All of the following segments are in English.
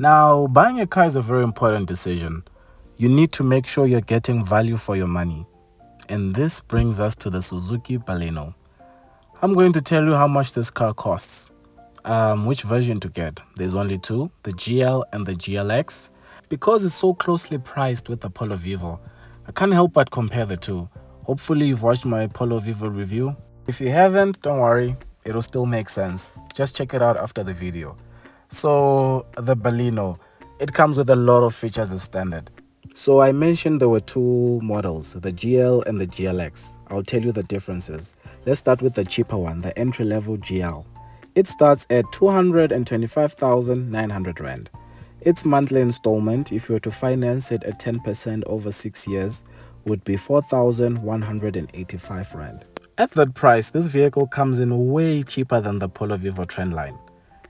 Now, buying a car is a very important decision. You need to make sure you're getting value for your money. And this brings us to the Suzuki Baleno. I'm going to tell you how much this car costs. Which version to get. There's only two, the GL and the GLX. Because it's so closely priced with the Polo Vivo, I can't help but compare the two. Hopefully you've watched my Polo Vivo review. If you haven't, don't worry, it'll still make sense. Just check it out after the video. So the Baleno, it comes with a lot of features as standard. So I mentioned there were two models, the GL and the GLX. I'll tell you the differences. Let's start with the cheaper one, the entry-level GL. It starts at 225,900 Rand. Its monthly installment, if you were to finance it at 10% over 6 years, would be 4,185 Rand. At that price, this vehicle comes in way cheaper than the Polo Vivo trendline.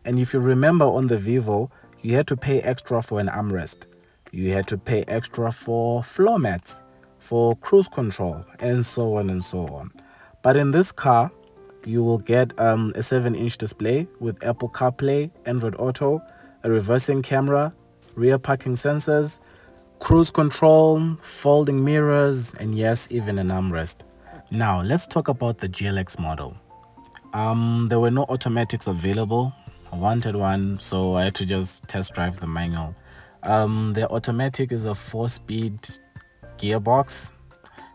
And if you remember on the Vivo, you had to pay extra for an armrest. You had to pay extra for floor mats, for cruise control, and so on and so on. But in this car, you will get a 7-inch display with Apple CarPlay, Android Auto, a reversing camera, rear parking sensors, cruise control, folding mirrors, and yes, even an armrest. Now, let's talk about the GLX model. There were no automatics available. I wanted one, so I had to just test drive the manual. The automatic is a 4-speed gearbox.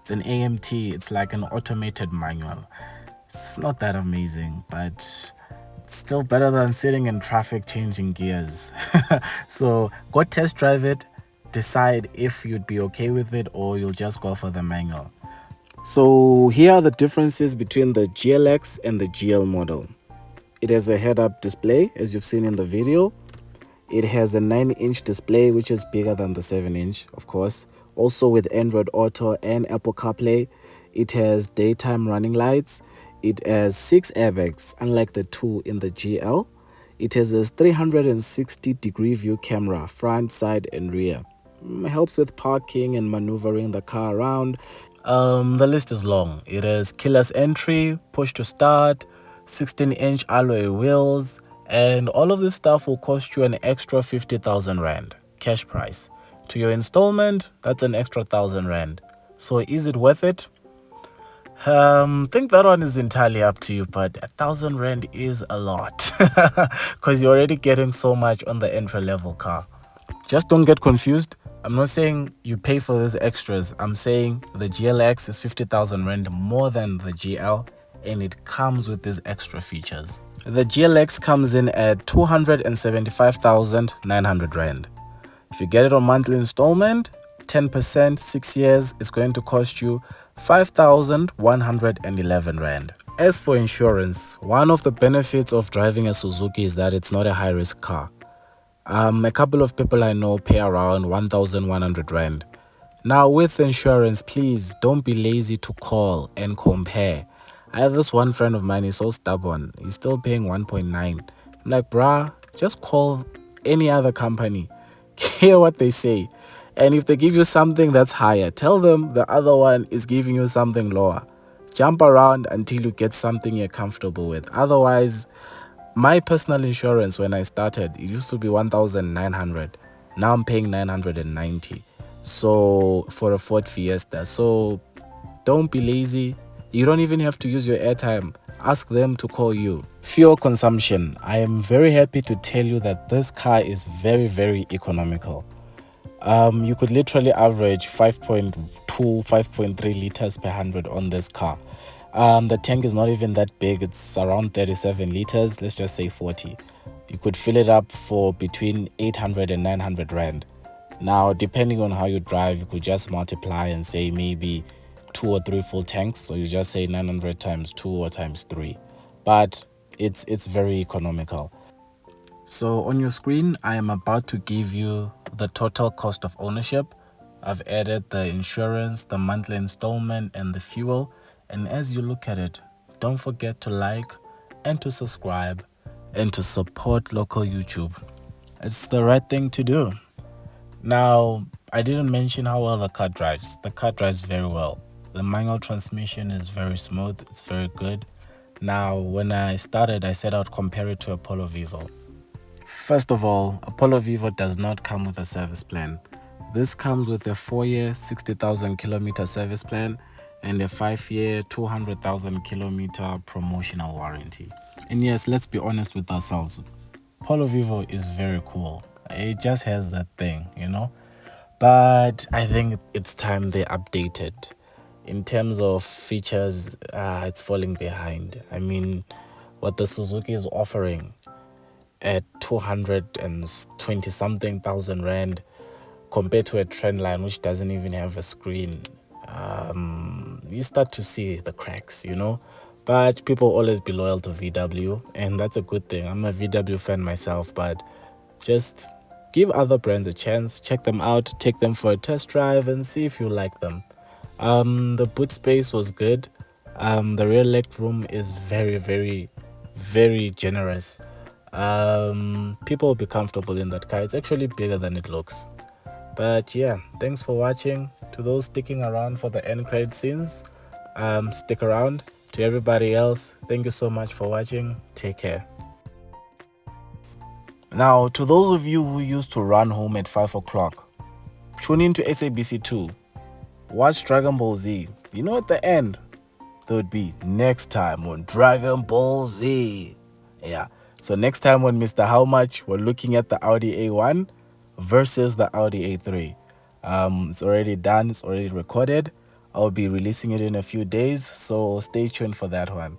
It's an AMT. It's like an automated manual. It's not that amazing, but it's still better than sitting in traffic changing gears. So go test drive it, decide if you'd be okay with it or you'll just go for the manual. So here are the differences between the GLX and the GL model. It has a head-up display, as you've seen in the video. It has a 9-inch display, which is bigger than the 7-inch, of course. Also with Android Auto and Apple CarPlay. It has daytime running lights. It has 6 airbags, unlike the 2 in the GL. It has a 360-degree view camera, front, side, and rear. Helps with parking and maneuvering the car around. The list is long. It has keyless entry, push to start, 16-inch alloy wheels, and all of this stuff will cost you an extra 50,000 Rand, cash price. To your installment, that's an extra 1,000 Rand. So is it worth it? Think that one is entirely up to you, but 1,000 Rand is a lot because you're already getting so much on the entry-level car. Just don't get confused. I'm not saying you pay for these extras. I'm saying the GLX is 50,000 Rand more than the GL, and it comes with these extra features. The GLX comes in at 275,900 Rand. If you get it on monthly installment, 10%, 6 years, it's going to cost you 5,111 Rand. As for insurance, one of the benefits of driving a Suzuki is that it's not a high-risk car. A couple of people I know pay around 1,100 Rand. Now with insurance, please don't be lazy to call and compare. I have this one friend of mine, he's so stubborn. He's still paying 1.9. I'm like, bruh, just call any other company. Hear what they say. And if they give you something that's higher, tell them the other one is giving you something lower. Jump around until you get something you're comfortable with. Otherwise, my personal insurance when I started, it used to be 1,900. Now I'm paying 990. So for a Ford Fiesta. So don't be lazy. You don't even have to use your airtime. Ask them to call you. Fuel consumption. I am very happy to tell you that this car is very, very economical. You could literally average 5.2, 5.3 liters per 100 on this car. The tank is not even that big. It's around 37 liters. Let's just say 40. You could fill it up for between 800 and 900 Rand. Now, depending on how you drive, you could just multiply and say maybe 2 or 3 full tanks. So you just say 900 times 2 or times 3. But it's very economical. So on your screen, I am about to give you the total cost of ownership. I've added the insurance, the monthly installment, and the fuel. And as you look at it, don't forget to like and to subscribe and to support local YouTube. It's the right thing to do. Now, I didn't mention how well the car drives. The car drives very well. The manual transmission is very smooth. It's very good. Now, when I started, I said I would compare it to a Polo Vivo. First of all, a Polo Vivo does not come with a service plan. This comes with a 4-year, 60,000 kilometer service plan and a 5-year, 200,000 kilometer promotional warranty. And yes, let's be honest with ourselves. Polo Vivo is very cool. It just has that thing, you know? But I think it's time they updated. In terms of features, it's falling behind. I mean, what the Suzuki is offering at 220 something thousand rand compared to a trend line which doesn't even have a screen, you start to see the cracks, you know. But people always be loyal to VW, and that's a good thing. I'm a VW fan myself, but just give other brands a chance, check them out, take them for a test drive, and see if you like them. The boot space was good. The rear leg room is very, very, very generous. People will be comfortable in that car. It's actually bigger than it looks. But yeah, thanks for watching. To those sticking around for the end credit scenes, stick around. To everybody else, thank you so much for watching. Take care. Now, to those of you who used to run home at 5 o'clock, tune in to SABC2. Watch Dragon Ball Z. You know, at the end, there would be next time on Dragon Ball Z. Yeah. So next time on Mr. How Much, we're looking at the Audi A1 versus the Audi A3. It's already done. It's already recorded. I'll be releasing it in a few days. So stay tuned for that one.